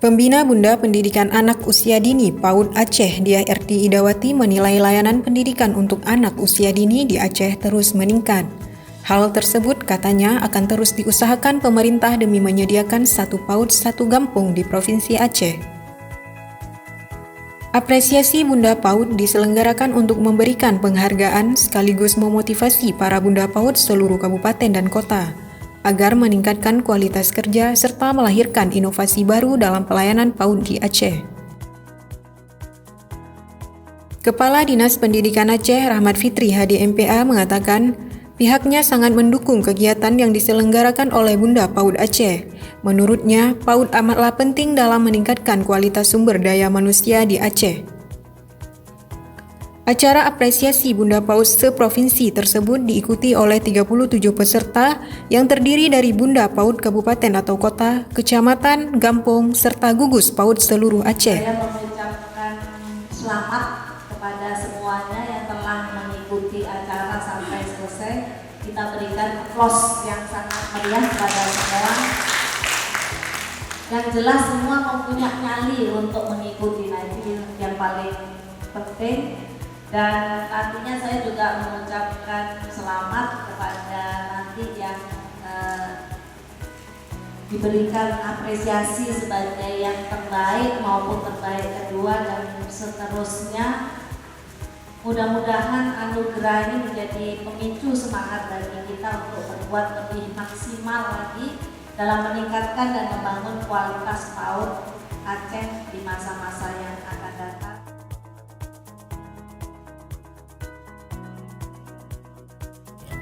Pembina Bunda Pendidikan Anak Usia Dini PAUD Aceh Diah Erti Idawati menilai layanan pendidikan untuk anak usia dini di Aceh terus meningkat. Hal tersebut katanya akan terus diusahakan pemerintah demi menyediakan satu PAUD satu kampung di Provinsi Aceh. Apresiasi Bunda PAUD diselenggarakan untuk memberikan penghargaan sekaligus memotivasi para Bunda PAUD seluruh kabupaten dan kota agar meningkatkan kualitas kerja serta melahirkan inovasi baru dalam pelayanan PAUD di Aceh. Kepala Dinas Pendidikan Aceh Rahmat Fitri HDMPA mengatakan pihaknya sangat mendukung kegiatan yang diselenggarakan oleh Bunda PAUD Aceh. Menurutnya, PAUD amatlah penting dalam meningkatkan kualitas sumber daya manusia di Aceh. Acara apresiasi Bunda PAUD seprovinsi tersebut diikuti oleh 37 peserta yang terdiri dari Bunda PAUD kabupaten atau kota, kecamatan, kampung, serta gugus PAUD seluruh Aceh. Saya mengucapkan selamat kepada semuanya yang telah mengikuti acara sampai selesai. Kita berikan aplaus yang sangat meriah kepada semua. Yang jelas semua mempunyai nyali untuk mengikuti, nah itu yang paling penting. Dan artinya saya juga mengucapkan selamat kepada nanti yang diberikan apresiasi sebagai yang terbaik maupun terbaik kedua dan seterusnya. Mudah-mudahan anugerah ini menjadi pemicu semangat bagi kita untuk berbuat lebih maksimal lagi dalam meningkatkan dan membangun kualitas PAUD Aceh di masa-masa yang akan datang.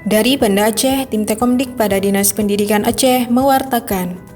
Dari Banda Aceh, tim Tekomdik pada Dinas Pendidikan Aceh mewartakan.